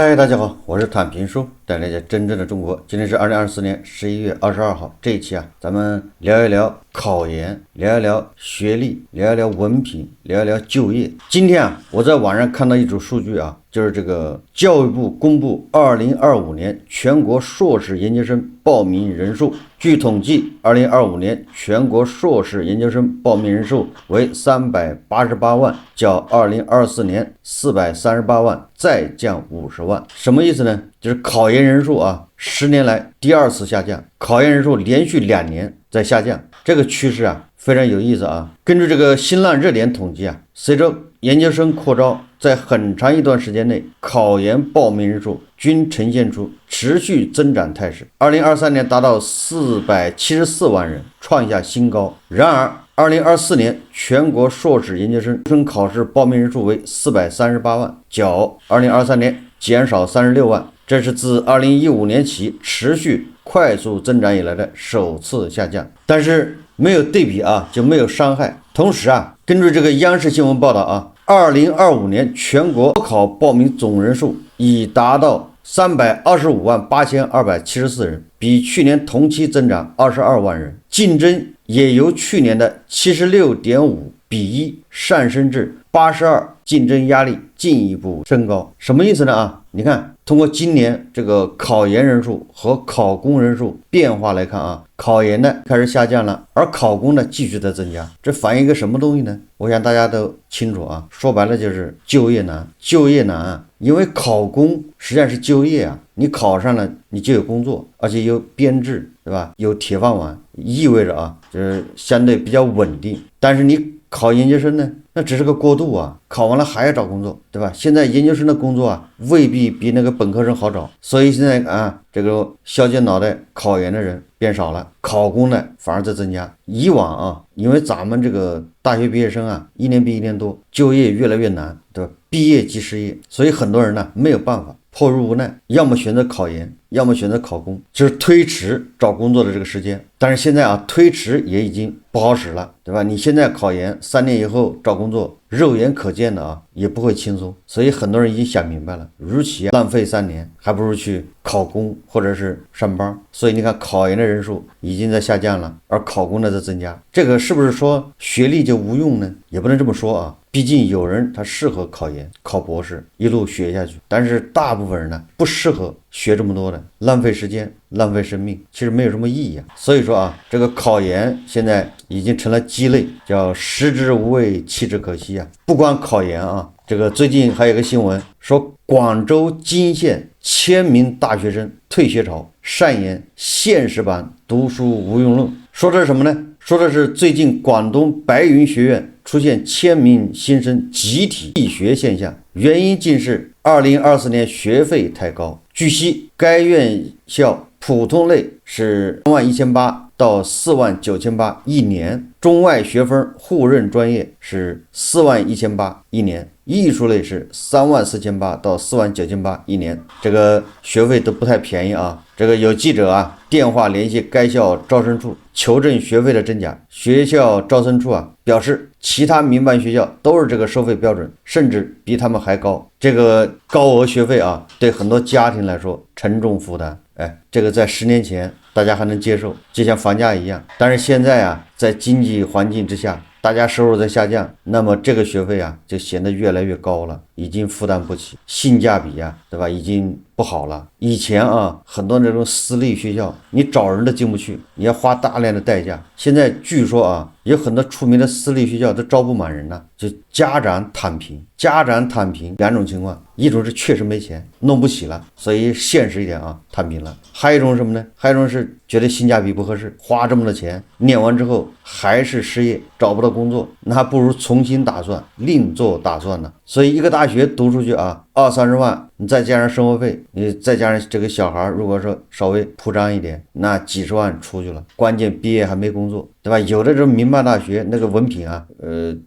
嗨，大家好，我是坦平叔，带来一真正的中国。今天是2024年11月22号，这一期咱们聊一聊考研，聊一聊学历，聊一聊文凭，聊一聊就业。今天我在网上看到一组数据就是这个教育部公布2025年全国硕士研究生报名人数。据统计，2025年全国硕士研究生报名人数为388万，较2024年438万再降50万。什么意思呢？就是考研人数10年来第二次下降，考研人数连续2年在下降，这个趋势非常有意思根据这个新浪热点统计随着研究生扩招，在很长一段时间内，考研报名人数均呈现出持续增长态势。2023年达到474万人，创下新高。然而2024年全国硕士研究生考试报名人数为438万，较2023年减少36万，这是自2015年起持续快速增长以来的首次下降。但是没有对比就没有伤害。同时根据这个央视新闻报道2025年全国高考报名总人数已达到325万8274人，比去年同期增长22万人，竞争也由去年的76.5:1上升至82，竞争压力进一步升高。什么意思呢你看，通过今年这个考研人数和考公人数变化来看考研呢开始下降了，而考公呢继续在增加，这反映一个什么东西呢？我想大家都清楚说白了就是就业难。就业难因为考公实际上是就业你考上了你就有工作，而且有编制，对吧？有铁饭碗，意味着就是相对比较稳定。但是你考研究生呢，那只是个过渡考完了还要找工作，对吧？现在研究生的工作未必比那个本科生好找，所以现在这个削尖脑袋考研的人变少了，考公呢反而在增加。以往因为咱们这个大学毕业生一年比一年多，就业越来越难，对吧？毕业即失业，所以很多人呢没有办法，迫于无奈，要么选择考研，要么选择考公，就是推迟找工作的这个时间。但是现在推迟也已经不好使了，对吧？你现在考研3年以后找工作，肉眼可见的也不会轻松。所以很多人已经想明白了，与其浪费3年，还不如去考公或者是上班。所以你看，考研的人数已经在下降了，而考公呢在增加。这个是不是说学历就无用呢？也不能这么说毕竟有人他适合考研考博士一路学下去，但是大部分人呢不适合学这么多的，浪费时间浪费生命，其实没有什么意义所以说这个考研现在已经成了鸡肋，叫食之无味弃之可惜不光考研这个最近还有个新闻说，广州金县1000名大学生退学潮，上演现实版读书无用论。说的是什么呢？说的是最近广东白云学院出现1000名新生集体退学现象，原因竟是2024年学费太高。据悉，该院校普通类是31800到49800一年，中外学分互认专业是41800一年，艺术类是34800到49800一年，这个学费都不太便宜这个有记者电话联系该校招生处求证学费的真假，学校招生处表示其他民办学校都是这个收费标准，甚至比他们还高。这个高额学费对很多家庭来说沉重负担。这个在10年前大家还能接受，就像房价一样。但是现在在经济环境之下，大家收入在下降，那么这个学费就显得越来越高了，已经负担不起，性价比对吧，已经不好了。以前很多那种私立学校你找人都进不去，你要花大量的代价。现在据说有很多出名的私立学校都招不满人了，就家长躺平。家长躺平2种情况，一种是确实没钱弄不起了，所以现实一点躺平了。还有一种什么呢？还有一种是觉得性价比不合适，花这么多钱念完之后还是失业，找不到工作，那还不如重新打算，另做打算呢。所以一个大学读出去20-30万，你再加上生活费，你再加上这个小孩如果说稍微铺张一点，那几十万出去了，关键毕业还没工作，对吧？有的这种民办大学那个文凭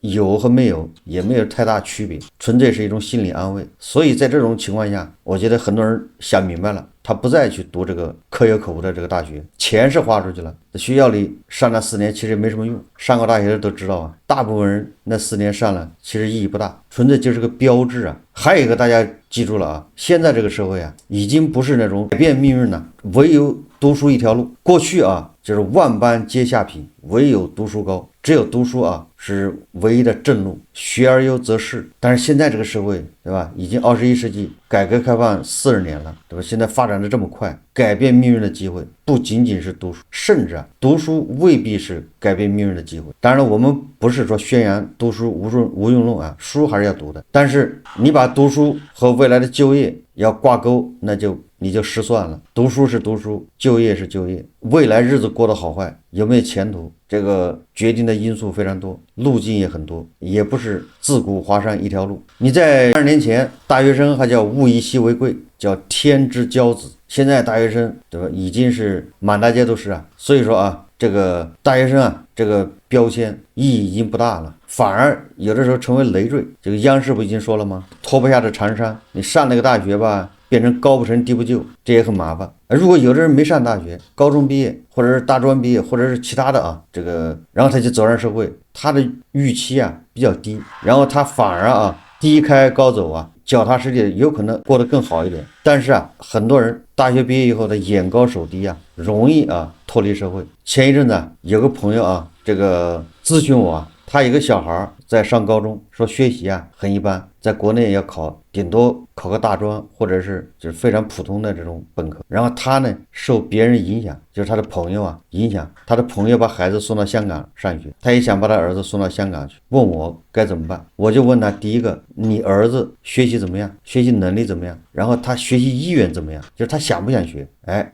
有和没有也没有太大区别，纯粹是一种心理安慰。所以在这种情况下，我觉得很多人想明白了，他不再去读这个可有可无的这个大学，钱是花出去了，在学校里上了4年其实没什么用。上过大学的都知道大部分人那4年上了其实意义不大，纯粹就是个标志还有一个大家记住了啊，现在这个社会啊，已经不是那种改变命运了，唯有读书一条路。过去啊，就是万般皆下品，唯有读书高，只有读书啊是唯一的正路，学而优则仕。但是现在这个社会，对吧？已经21世纪，改革开放40年了，对吧？现在发展的这么快，改变命运的机会不仅仅是读书，甚至啊，读书未必是改变命运的机会。当然了，我们不是说宣扬读书无用论啊，书还是要读的。但是你把读书和未来的就业要挂钩，那你就失算了。读书是读书，就业是就业，未来日子过得好坏，有没有前途，这个决定的因素非常多，路径也很多，也不是自古华山一条路。你在20年前，大学生还叫物以稀为贵，叫天之骄子。现在大学生，对吧，已经是满大街都是啊。所以说啊，这个大学生啊，这个标签意义已经不大了，反而有的时候成为累赘。这个央视不已经说了吗？脱不下的长衫，你上那个大学吧，变成高不成低不就，这也很麻烦。如果有的人没上大学，高中毕业或者是大专毕业或者是其他的啊，这个然后他就走上社会，他的预期啊比较低，然后他反而啊低开高走啊，脚踏实地，有可能过得更好一点。但是啊，很多人大学毕业以后的眼高手低啊，容易啊脱离社会。前一阵子有个朋友啊，这个咨询我啊，他有个小孩在上高中，说学习啊很一般，在国内要顶多考个大专，或者是就是非常普通的这种本科。然后他呢受别人影响，就是他的朋友啊影响，他的朋友把孩子送到香港上学，他也想把他儿子送到香港去，问我该怎么办。我就问他，第一个，你儿子学习怎么样，学习能力怎么样，然后他学习意愿怎么样，就是他想不想学。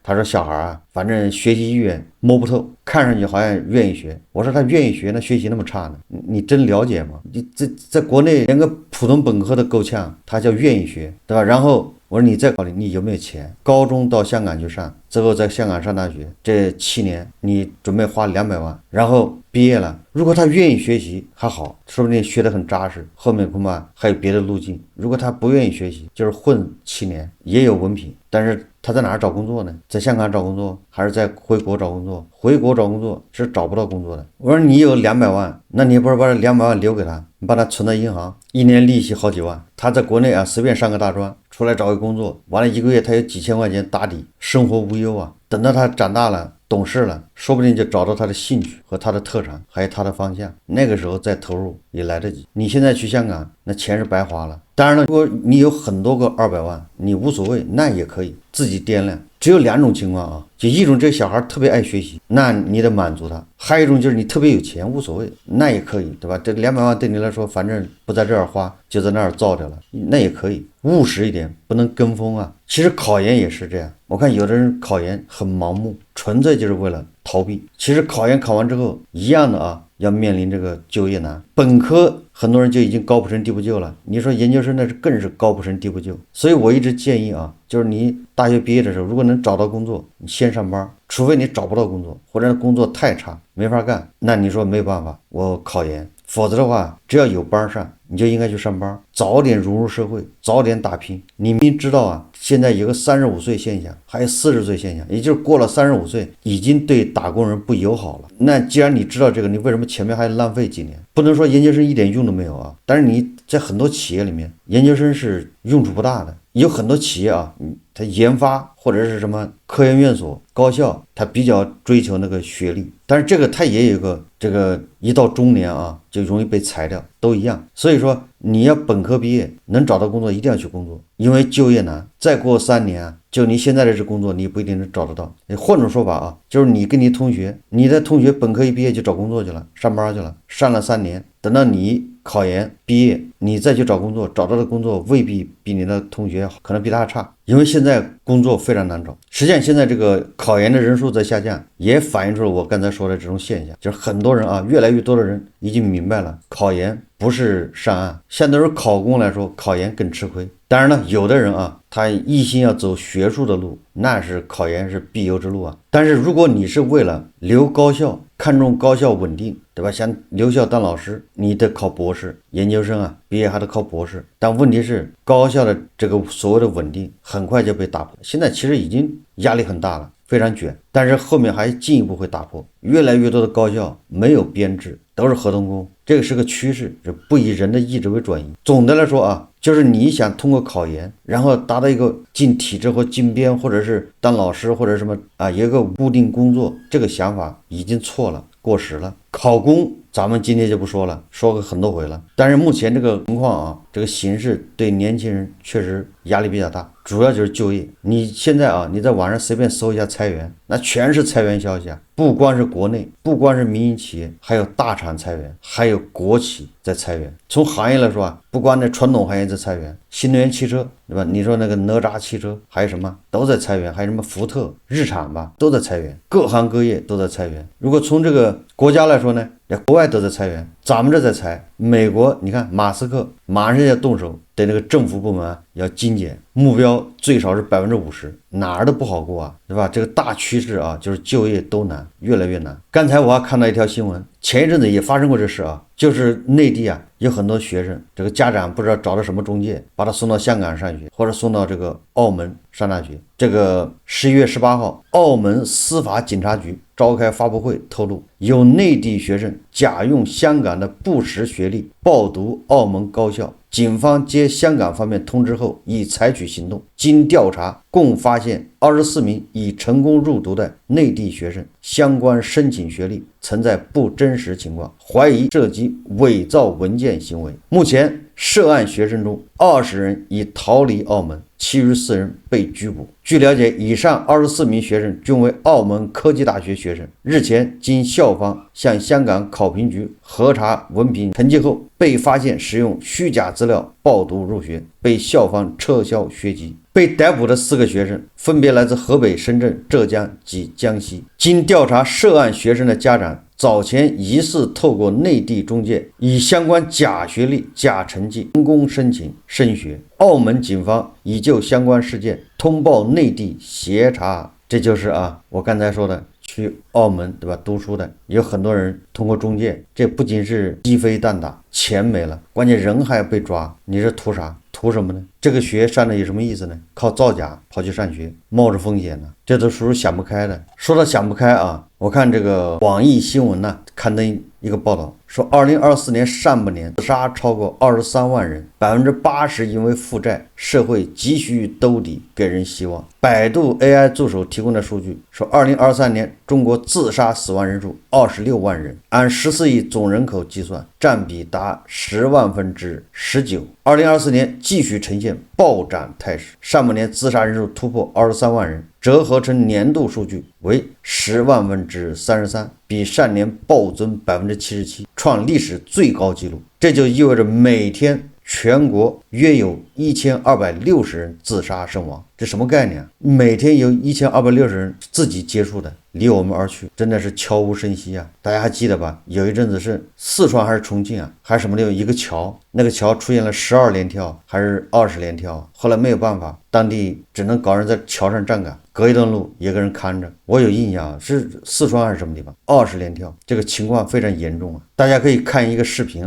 他说小孩啊，反正学习意愿摸不透，看上去好像愿意学。我说他愿意学，那学习那么差呢？你真了解吗？你在国内连个普通本科都够呛，他叫愿意学，对吧？然后我说你再考虑你有没有钱，高中到香港去上，之后在香港上大学，这7年你准备花200万，然后毕业了，如果他愿意学习还好，说不定学得很扎实，后面恐怕还有别的路径。如果他不愿意学习，就是混7年，也有文凭，但是他在哪儿找工作呢？在香港找工作，还是在回国找工作？回国找工作是找不到工作的。我说你有200万，那你不是把这200万留给他，你把他存到银行，1年利息好几万，他在国内啊随便上个大专，出来找个工作，完了1个月他有几千块钱打底，生活无忧啊。等到他长大了懂事了，说不定就找到他的兴趣和他的特长，还有他的方向，那个时候再投入也来得及。你现在去香港，那钱是白花了。当然了，如果你有很多个200万，你无所谓，那也可以自己掂量。只有2种情况啊，就一种这小孩特别爱学习，那你得满足他；还有一种就是你特别有钱，无所谓，那也可以，对吧？这200万对你来说，反正不在这儿花，就在那儿造掉了，那也可以。务实一点，不能跟风啊。其实考研也是这样，我看有的人考研很盲目，纯粹就是为了逃避。其实考研考完之后一样的啊，要面临这个就业难。本科很多人就已经高不成低不就了，你说研究生那是更是高不成低不就。所以我一直建议啊，就是你大学毕业的时候，如果能找到工作，你先上班，除非你找不到工作，或者工作太差没法干，那你说没有办法，我考研。否则的话，只要有班上，你就应该去上班，早点融入社会，早点打拼。你明知道啊，现在有个35岁现象，还有40岁现象，也就是过了35岁，已经对打工人不友好了。那既然你知道这个，你为什么前面还要浪费几年？不能说研究生一点用都没有啊。但是你在很多企业里面，研究生是用处不大的。有很多企业啊，它研发或者是什么科研院所、高校，它比较追求那个学历，但是这个它也有一个这个一到中年啊，就容易被裁掉，都一样。所以说你要本科毕业能找到工作，一定要去工作，因为就业难。再过3年啊，就你现在的这工作，你不一定能找得到。换种说法啊，就是你跟你同学，你的同学本科一毕业就找工作去了，上班去了，上了3年，等到你考研毕业，你再去找工作，找到的工作未必比你的同学好，可能比他差，因为现在工作非常难找。实际上现在这个考研的人数在下降，也反映出了我刚才说的这种现象，就是很多人啊，越来越多的人已经明白了，考研不是上岸。相对于考公来说，考研更吃亏。当然了，有的人啊，他一心要走学术的路，那是考研是必由之路啊。但是如果你是为了留高校，看重高校稳定，对吧？想留校当老师，你得考博士，研究生啊，毕业还得考博士。但问题是，高校的这个所谓的稳定，很快就被打破。现在其实已经压力很大了。非常卷，但是后面还进一步会打破，越来越多的高校没有编制，都是合同工，这个是个趋势，是不以人的意志为转移。总的来说啊，就是你想通过考研，然后达到一个进体制或进编，或者是当老师或者什么啊，有一个固定工作，这个想法已经错了，过时了。考公咱们今天就不说了，说过很多回了。但是目前这个情况啊，这个形势对年轻人确实压力比较大，主要就是就业。你现在啊，你在网上随便搜一下裁员，那全是裁员消息啊，不光是国内，不光是民营企业，还有大厂裁员，还有国企在裁员。从行业来说啊，不光那传统行业在裁员，新能源汽车对吧？你说那个哪吒汽车，还有什么都在裁员，还有什么福特、日产吧，都在裁员，各行各业都在裁员。如果从这个国家来说呢，国外都在裁员，咱们这在裁。美国你看马斯克马上要动手，对那个政府部门要精简，目标最少是50%，哪儿都不好过啊，对吧？这个大趋势啊，就是就业都难，越来越难。刚才我还看到一条新闻，前一阵子也发生过这事啊，就是内地啊有很多学生，这个家长不知道找到什么中介，把他送到香港上学，或者送到这个澳门上大学。这个11月18号，澳门司法警察局召开发布会透露，有内地学生假用香港的不实学历报读澳门高校，警方接香港方面通知后已采取行动，经调查共发现24名已成功入读的内地学生相关申请学历存在不真实情况，怀疑涉及伪造文件行为。目前涉案学生中20人已逃离澳门，其余4人被拘捕。据了解，以上24名学生均为澳门科技大学学生。日前，经校方向香港考评局核查文凭成绩后，被发现使用虚假资料报读入学，被校方撤销学籍。被逮捕的4个学生分别来自河北、深圳、浙江及江西。经调查，涉案学生的家长早前疑似透过内地中介，以相关假学历、假成绩成功申请升学。澳门警方已就相关事件通报内地协查。这就是我刚才说的，去澳门对吧读书的有很多人通过中介，这不仅是鸡飞蛋打，钱没了，关键人还要被抓，你是图啥？图什么呢？这个学上的有什么意思呢？靠造假跑去上学，冒着风险呢，这都属于想不开的。说到想不开我看这个网易新闻刊登一个报道，说2024年上半年自杀超过23万人，80%因为负债，社会急需兜底，给人希望。百度 AI 助手提供的数据说，2023年中国自杀死亡人数26万人，按14亿总人口计算，占比达10万分之19。2024年继续呈现暴涨态势，上半年自杀人数突破23万人，折合成年度数据为10万分之33，比上年暴增77%，创历史最高纪录。这就意味着每天全国约有1260人自杀身亡，这什么概念啊？每天有1260人自己结束的，离我们而去，真的是悄无声息啊！大家还记得吧？有一阵子是四川还是重庆还是什么地方一个桥，那个桥出现了12连跳还是20连跳，后来没有办法，当地只能搞人在桥上站岗，隔一段路一个人看着。我有印象是四川还是什么地方20连跳，这个情况非常严重大家可以看一个视频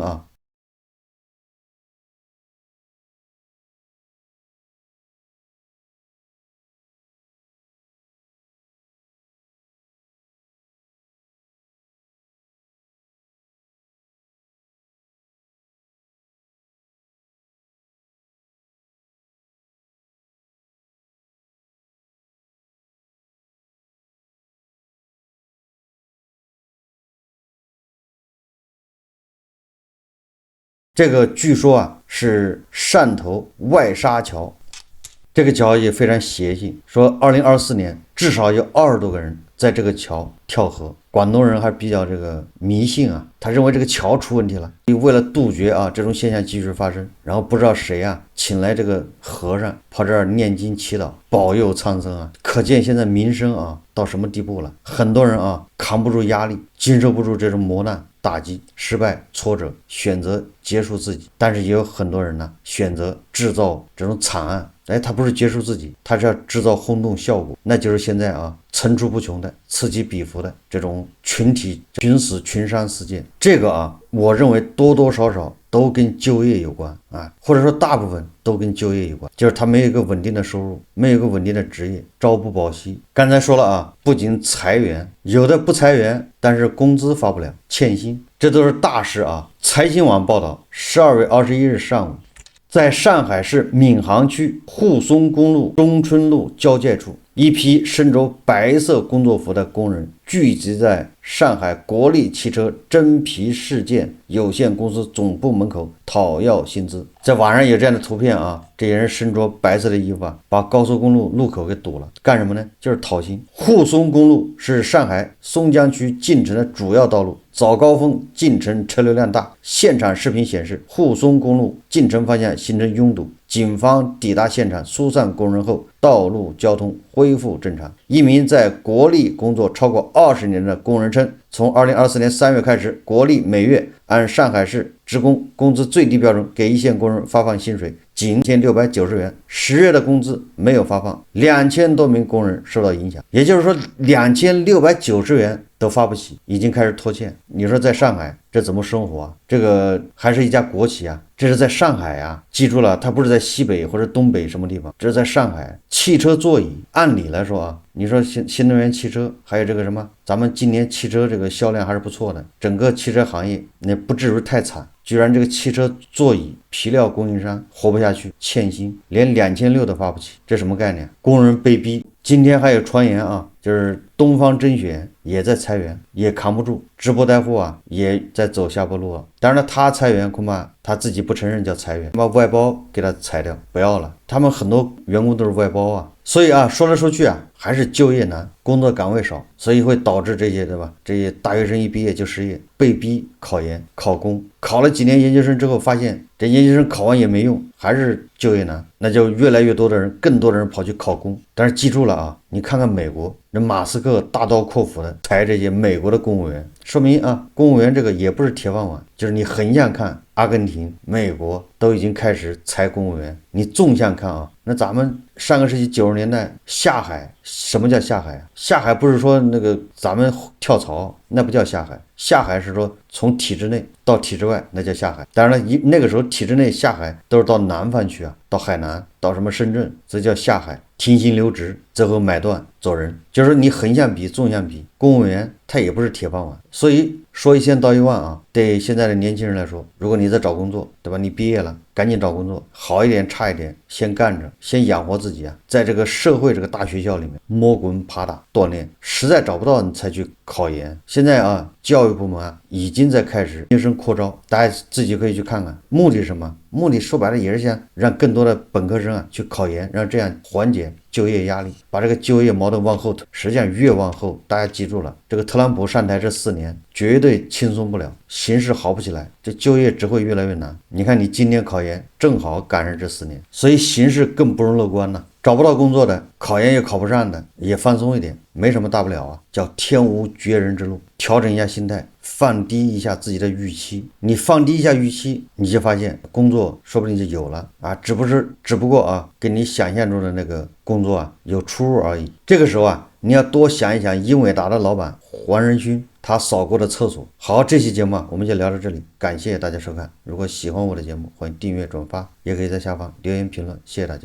这个据说是汕头外沙桥，这个桥也非常邪性，说2024年至少有20多个人在这个桥跳河。广东人还比较这个迷信他认为这个桥出问题了，为了杜绝这种现象继续发生，然后不知道谁请来这个和尚跑这儿念经祈祷，保佑苍生可见现在民生到什么地步了。很多人扛不住压力，经受不住这种磨难打击、失败、挫折，选择结束自己。但是也有很多人选择制造这种惨案。他不是结束自己，他是要制造轰动效果，那就是现在层出不穷的此起彼伏的这种群体群死群伤事件。这个我认为多多少少都跟就业有关或者说大部分都跟就业有关，就是他没有一个稳定的收入，没有一个稳定的职业，朝不保夕。刚才说了不仅裁员，有的不裁员，但是工资发不了，欠薪，这都是大事财新网报道，12月21日上午，在上海市闵行区沪松公路中春路交界处，一批身着白色工作服的工人聚集在上海国力汽车真皮事件有限公司总部门口讨要薪资。在网上有这样的图片这些人身着白色的衣服把高速公路路口给堵了，干什么呢？就是讨薪。沪松公路是上海松江区进城的主要道路，早高峰进城车流量大。现场视频显示，沪松公路进城方向形成拥堵，警方抵达现场疏散工人后，道路交通恢复正常。一名在国力工作超过20年的工人称，从2024年3月开始，国力每月按上海市职工工资最低标准给一线工人发放薪水，仅1690元，10月的工资没有发放，2000多名工人受到影响。也就是说2690元都发不起，已经开始拖欠。你说在上海这怎么生活这个还是一家国企这是在上海记住了，它不是在西北或者东北什么地方，这是在上海。汽车座椅按理来说你说新能源汽车还有这个什么，咱们今年汽车这个销量还是不错的，整个汽车行业那不至于太惨。居然这个汽车座椅皮料供应商活不下去，欠薪，连2600都发不起，这什么概念？工人被逼。今天还有传言就是东方甄选也在裁员，也扛不住，直播带货也在走下坡路当然了，他裁员恐怕他自己不承认叫裁员，把外包给他裁掉，不要了。他们很多员工都是外包所以说来说去还是就业难，工作岗位少，所以会导致这些对吧？这些大学生一毕业就失业，被逼考研考公，考了几年研究生之后，发现这研究生考完也没用，还是就业难，那就越来越多的人，更多的人跑去考公。但是记住了你看看美国，那马斯克大刀阔斧的裁这些美国的公务员，说明公务员这个也不是铁饭碗，就是你横向看，阿根廷、美国都已经开始裁公务员，你纵向看那咱们上个世纪90年代下海，什么叫下海下海不是说那个咱们跳槽，那不叫下海，下海是说从体制内到体制外，那叫下海。当然了，那个时候体制内下海都是到南方去到海南，到什么深圳，这叫下海，停薪留职，最后买断走人。就是你横向比纵向比，公务员他也不是铁饭碗。所以说一千道一万对现在的年轻人来说，如果你在找工作对吧，你毕业了赶紧找工作，好一点差一点先干着，先养活自己在这个社会这个大学校里面摸滚爬打锻炼，实在找不到你才去考研。现在教育部门已经在开始研究生扩招，大家自己可以去看看，目的是什么？目的说白了也是想让更多的本科生去考研，让这样缓解就业压力，把这个就业矛盾往后推。实际上越往后，大家记住了，这个特朗普上台这4年绝对轻松不了，形势好不起来，这就业只会越来越难。你看你今年考研正好赶上这4年，所以形势更不容乐观了。找不到工作的，考研也考不上的，也放松一点，没什么大不了叫天无绝人之路，调整一下心态，放低一下自己的预期。你放低一下预期，你就发现工作说不定就有了只不过跟你想象中的那个工作有出入而已。这个时候你要多想一想英伟达的老板黄仁勋他扫过的厕所。好，这期节目我们就聊到这里，感谢大家收看。如果喜欢我的节目，欢迎订阅转发，也可以在下方留言评论，谢谢大家。